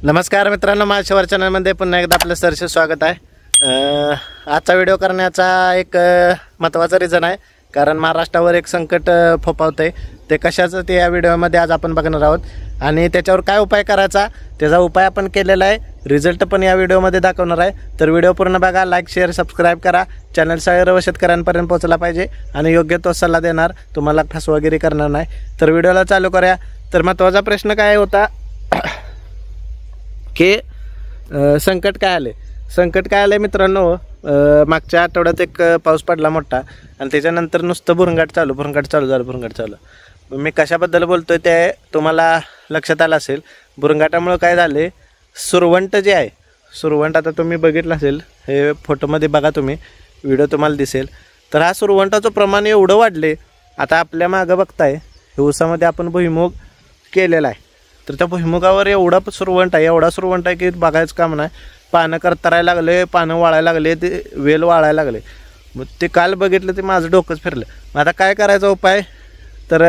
नमस्कार मित्रांनो, माझ्या चॅनलमध्ये पुन्हा एकदा आपलं सहर्ष स्वागत आहे। आजचा व्हिडिओ करण्याचा एक महत्त्वाचा रिझन आहे, कारण महाराष्ट्रावर एक संकट फोपावतंय। ते कशाचं ते या व्हिडिओमध्ये आज आपण बघणार आहोत आणि त्याच्यावर काय उपाय करायचा त्याचा उपाय आपण केलेला आहे, रिझल्ट पण या व्हिडिओमध्ये दाखवणार आहे। तर व्हिडिओ पूर्ण बघा, लाईक शेअर सबस्क्राईब करा, चॅनल सर्व शेतकऱ्यांपर्यंत पोहोचला पाहिजे आणि योग्य तो सल्ला देणार, तुम्हाला फसवेगिरी करणार नाही। तर व्हिडिओला चालू करूया। तर महत्त्वाचा प्रश्न काय होता की संकट काय आले मित्रांनो। मागच्या आठवड्यात एक पाऊस पडला मोठा आणि त्याच्यानंतर नुसतं भुरंगाट चालू। मी कशाबद्दल बोलतोय ते तुम्हाला लक्षात आलं असेल। भुरंगाटामुळे काय झाले, सुरवंट जे आहे, सुरवंट आता तुम्ही बघितलं असेल, हे फोटोमध्ये बघा तुम्ही, व्हिडिओ तुम्हाला दिसेल। तर हा सुरवंटाचं प्रमाण एवढं वाढले, आता आपल्या मागं बघताय हे ऊसामध्ये आपण भुईमुग केलेला आहे। तर त्या भुईमुगावर एवढा सुरवंट आहे की बघायचं काम नाही। पानं करतारायला लागले, पानं वाळायला लागले, ते वेल वाळायला लागले। मग ते काल बघितलं ते माझं डोकंच फिरलं। मग आता काय करायचा उपाय, तर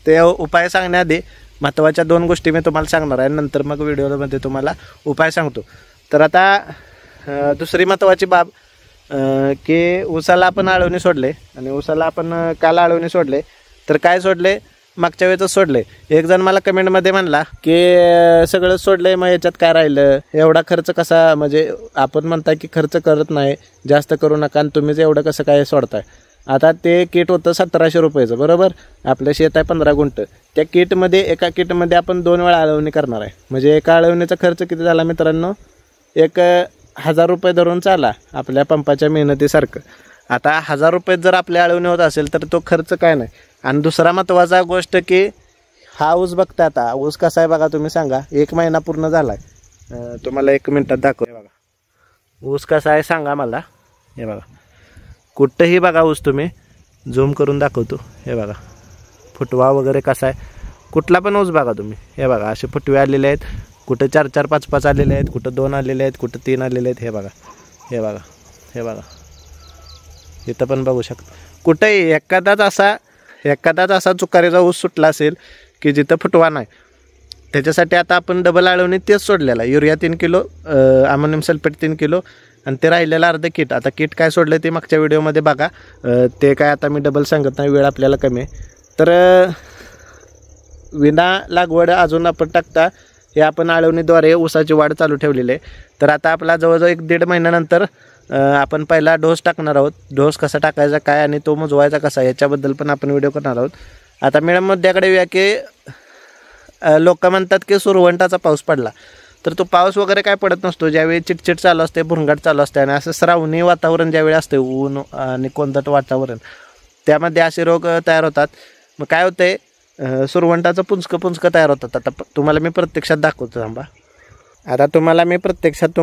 ते उपाय सांगण्याआधी महत्त्वाच्या 2 गोष्टी मी तुम्हाला सांगणार आहे, नंतर मग व्हिडिओमध्ये तुम्हाला उपाय सांगतो। तर आता दुसरी महत्त्वाची बाब की ऊसाला आपण आळवणी सोडले आणि ऊसाला आपण काल आळवणी सोडले, तर काय सोडले, मागच्या वेळेच सोडले। एक जण मला कमेंटमध्ये म्हणला की सगळं सोडलंय, मग याच्यात काय राहिलं, एवढा खर्च कसा, म्हणजे आपण म्हणताय की खर्च करत नाही, जास्त करू नका आणि तुम्हीच एवढं कसं काय सोडताय। आता ते किट होतं 1700 रुपयाचं, बरोबर। आपलं शेत आहे 15 गुंठ, त्या किटमध्ये एका किटमध्ये आपण 2 वेळा आळवणी करणार आहे, म्हणजे एका आळवणीचा खर्च किती झाला मित्रांनो, 1000 रुपये धरून चाला आपल्या पंपाच्या मेहनतीसारखं। आता 1000 रुपये जर आपल्या आळवणी होत असेल तर तो खर्च काय नाही। आणि दुसरा महत्त्वाचा गोष्ट की हा ऊस बघता, आता ऊस कसा आहे बघा, तुम्ही सांगा। 1 महिना पूर्ण झाला आहे, तुम्हाला 1 मिनिटात दाखवतो बघा ऊस कसा आहे सांगा मला। हे बघा, कुठंही बघा ऊस, तुम्ही झूम करून दाखवतो, हे बघा फुटवा वगैरे कसा आहे, कुठला पण ऊस बघा तुम्ही, हे बघा असे फुटवे आलेले आहेत, कुठं 4-4 5-5 आलेले आहेत, कुठं 2 आलेले आहेत, कुठं 3 आलेले आहेत। हे बघा इथं पण बघू शकता, कुठंही एखादाच असा चुकारीचा ऊस सुटला असेल की जिथं फुटवा नाही, त्याच्यासाठी आता आपण डबल आळवणी तेच सोडलेला, urea 3 kilo, ammonium sulphate 3 kilo आणि ते राहिलेलं अर्ध किट। आता किट काय सोडलं ते मागच्या व्हिडिओमध्ये बघा, ते काय आता मी डबल सांगत नाही, वेळ आपल्याला कमी आहे। तर विना लागवड अजून आपण टाकता हे आपण आळवणीद्वारे ऊसाची वाढ चालू ठेवलेली आहे। तर आता आपला जवळजवळ 1-1.5 महिन्यानंतर आपण पहिला डोस टाकणार आहोत। डोस कसा टाकायचा काय आणि तो मोजवायचा कसा याच्याबद्दल पण आपण व्हिडिओ करणार आहोत। आता मॅडम मुद्द्याकडे येऊया की लोक म्हणतात की सुरवंटाचा पाऊस पडला, तर तो पाऊस वगैरे काय पडत नसतो। ज्यावेळी चिटचिट चालू असते, भुरंगाट चालू असते आणि असं श्रावणी वातावरण ज्यावेळी असते, ऊन आणि कोंदट वातावरण, त्यामध्ये असे रोग तयार होतात। मग काय होते, सुरवंटाचं पुंजकं तयार होतात। आता तुम्हाला मी प्रत्यक्षात दाखवतो, थांबा। आता तुम्हाला मी प्रत्यक्षात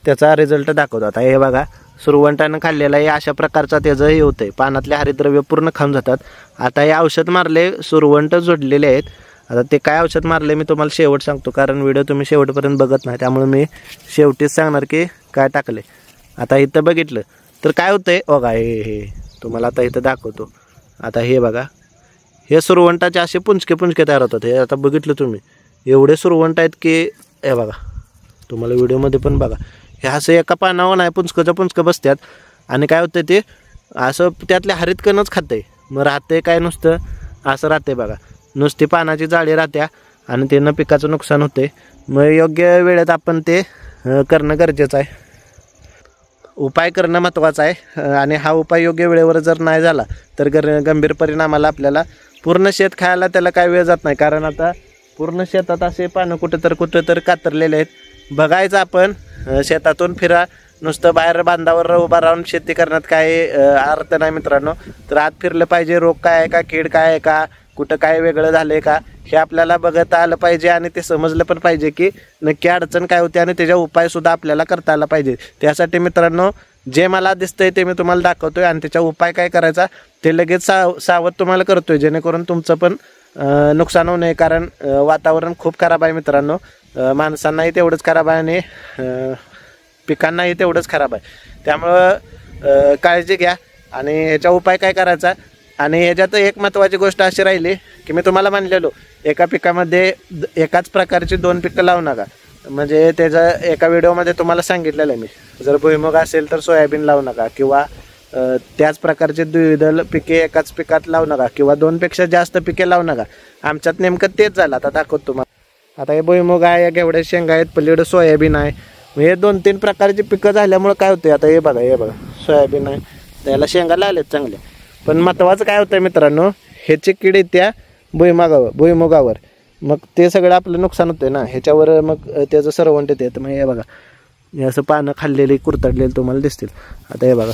त्याचा रिझल्ट दाखवतो। आता हे बघा, सुरवंटानं खाल्लेला आहे अशा प्रकारचा त्याचं हे होतंय, पानातले हरितद्रव्य पूर्ण खाऊन जातात। आता हे औषध मारले, सुरवंट जोडलेले आहेत। आता ते काय औषध मारले मी तुम्हाला शेवट सांगतो, कारण व्हिडिओ तुम्ही शेवटपर्यंत बघत नाही, त्यामुळे मी शेवटीच सांगणार की काय टाकले। आता इथं बघितलं तर काय होतंय बघा, हे तुम्हाला आता इथं दाखवतो। आता हे बघा, हे सुरवंटाचे असे पुंजके तयार होतात। हे आता बघितलं तुम्ही, एवढे सुरवंट आहेत की हे बघा, तुम्हाला व्हिडिओमध्ये पण बघा, हे असं एका पानावर नाही पुंजकं बसतात आणि काय होतं ते असं त्यातले हरितकणच खाते। मग राहते काय, नुसतं असं राहते बघा, नुसती पानाची जाळी राहत्या आणि त्यानं पिकाचं नुकसान होते। मग योग्य वेळेत आपण ते करणं गरजेचं आहे, उपाय करणं महत्त्वाचं आहे। आणि हा उपाय योग्य वेळेवर जर नाही झाला तर गंभीर परिणामाला आपल्याला पूर्ण शेत खायला त्याला काय वेळ जात नाही, कारण आता पूर्ण शेतात असे पानं कुठं तर कातरलेले आहेत। बघायचं आपण, शेतातून फिरा, नुसतं बाहेर बांधावर उभा राहून शेती करण्यात काही अर्थ नाही मित्रांनो। तर आत फिरलं पाहिजे, रोग काय आहे का, कीड काय आहे का, कुठं काय वेगळं झालं आहे का, हे आपल्याला बघता आलं पाहिजे आणि ते समजलं पण पाहिजे की नक्की अडचण काय होती आणि त्याचा उपायसुद्धा आपल्याला करता आला पाहिजे। त्यासाठी मित्रांनो, जे मला दिसतंय ते मी तुम्हाला दाखवतोय आणि त्याचा उपाय काय करायचा ते लगेच सावध तुम्हाला करतोय, जेणेकरून तुमचं पण नुकसान होऊ नये। कारण वातावरण खूप खराब आहे मित्रांनो, माणसांनाही तेवढंच खराब आहे आणि पिकांनाही तेवढंच खराब आहे। त्यामुळं काळजी घ्या आणि ह्याचा उपाय काय करायचा। आणि ह्याच्यात एक महत्त्वाची गोष्ट अशी राहिली की मी तुम्हाला म्हणलेलो एका पिकामध्ये एकाच प्रकारची 2 पिकं लावू नका. म्हणजे त्याचा एका व्हिडिओमध्ये तुम्हाला सांगितलेलं आहे मी, जर भुईमुग असेल तर सोयाबीन लावू नका, किंवा त्याच प्रकारचे द्विदल पिके एकाच पिकात लावू नका, किंवा 2 पेक्षा जास्त पिके लावू नका. आमच्यात नेमकं तेच झालं. आता दाखवतो तुम्हाला. आता हे भुईमुग आहे, घेवड्या शेंगा आहेत, पलीकडे सोयाबीन आहे. हे 2-3 प्रकारची पिकं झाल्यामुळे काय होतं, आता हे बघा सोयाबीन आहे, त्याला शेंगा लागलेत चांगल्या. पण महत्त्वाचं काय होतं मित्रांनो, ह्याची कीड येत्या भुईमुगावर, मग ते सगळं आपलं नुकसान होतं ना ह्याच्यावर. मग त्याचं सरवंट येते. तर मग हे बघा, हे असं पानं खाल्लेली कुरतडलेली तुम्हाला दिसतील. आता हे बघा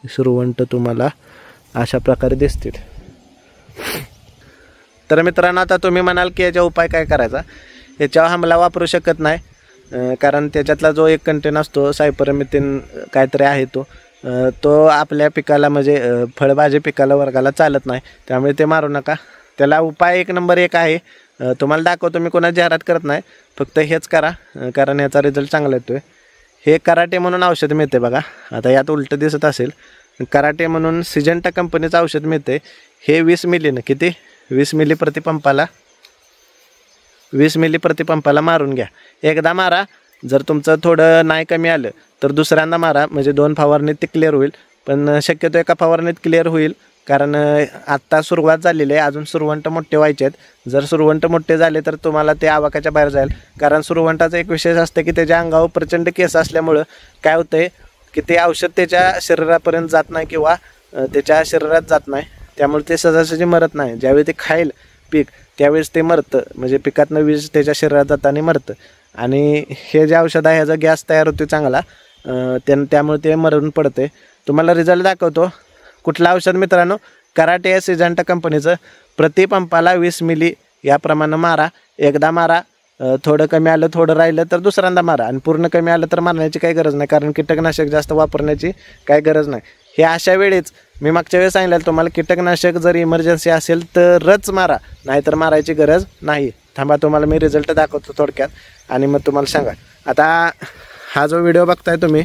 सुरवंट तुम्हाला अशा प्रकारे दिसतील. तर मित्रांनो, आता तुम्ही म्हणाल की याचा उपाय काय करायचा. याच्यावर हमला वापरू शकत नाही, कारण त्याच्यातला जो एक कंटेन असतो सायपरमेथ्रिन काहीतरी आहे, तो आपल्या पिकाला म्हणजे फळभाजी पिकाला वर्गाला चालत नाही. त्यामुळे ते मारू नका. त्याला उपाय 1 नंबर 1 आहे. तुम्हाला दाखवतो, मी कोणाची जाहिरात करत नाही, फक्त हेच करा, कारण याचा रिझल्ट चांगला येतो आहे. हे कराटे म्हणून औषध मिळते बघा. आता यात उलटं दिसत असेल, कराटे म्हणून सिजंटा कंपनीचं औषध मिळते. हे 20 मिलीनं, किती 20 मिली प्रतिपंपाला 20 मिली प्रतिपंपाला मारून घ्या. एकदा मारा. जर तुमचं थोडं नाही कमी आलं तर दुसऱ्यांदा मारा, म्हणजे 2 फवारणीत ते क्लिअर होईल. पण शक्यतो एका फवारणीत क्लिअर होईल, कारण आत्ता सुरुवात झालेली आहे, अजून सुरवंट मोठे व्हायचे आहेत. जर सुरवंट मोठे झाले तर तुम्हाला ते आवाकाच्या बाहेर जाईल. कारण सुरवंटाचा एक विशेष असतं की त्याच्या अंगावर प्रचंड केस असल्यामुळं काय होतं आहे की ते औषध त्याच्या शरीरापर्यंत जात नाही, किंवा त्याच्या शरीरात जात नाही. त्यामुळे ते सहजासहजी मरत नाही. ज्यावेळी ते खाईल पीक त्यावेळेस ते मरतं, म्हणजे पिकातनं वीज त्याच्या शरीरात जाताना मरतं. आणि हे जे औषध आहे ह्याचा गॅस तयार होतो चांगला, त्यामुळे ते मरून पडते. तुम्हाला रिझल्ट दाखवतो. कुठलं औषध मित्रांनो, कराटे या सिजंटा कंपनीचं. प्रतिपंपाला 20 मिली याप्रमाणे मारा. एकदा मारा, थोडं कमी आलं थोडं राहिलं तर दुसऱ्यांदा मारा, आणि पूर्ण कमी आलं तर मारण्याची काही गरज नाही, कारण कीटकनाशक जास्त वापरण्याची काही गरज नाही. हे अशा वेळेच मी मागच्या वेळेस सांगितलं तुम्हाला, कीटकनाशक जर इमर्जन्सी असेल तरच मारा, नाहीतर मारायची गरज नाही. थांबा, तुम्हाला मी रिझल्ट दाखवतो थोडक्यात, आणि मग तुम्हाला सांगा. आता हा जो व्हिडिओ बघताय तुम्ही,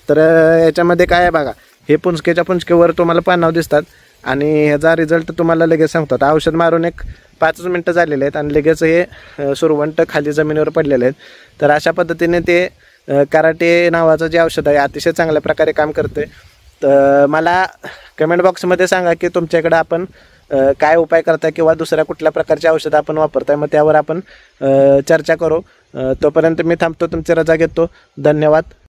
तर याच्यामध्ये काय आहे बघा, हे पुंजकेच्या पुंजकेवर तुम्हाला पानावर दिसतात, आणि ह्याचा रिझल्ट तुम्हाला लगेच सांगतात. औषध मारून एक 5 मिनटं झालेले आहेत, आणि लगेच हे सुरवंट खाली जमिनीवर पडलेले आहेत. तर अशा पद्धतीने ते कराटे नावाचं जे औषध आहे अतिशय चांगल्या प्रकारे काम करते. तर मला कमेंट बॉक्समध्ये सांगा की तुमच्याकडे आपण काय उपाय करताय, किंवा दुसऱ्या कुठल्या प्रकारचे औषधं आपण वापरताय, मग त्यावर आपण चर्चा करू. तोपर्यंत मी थांबतो, तुमची रजा घेतो. धन्यवाद.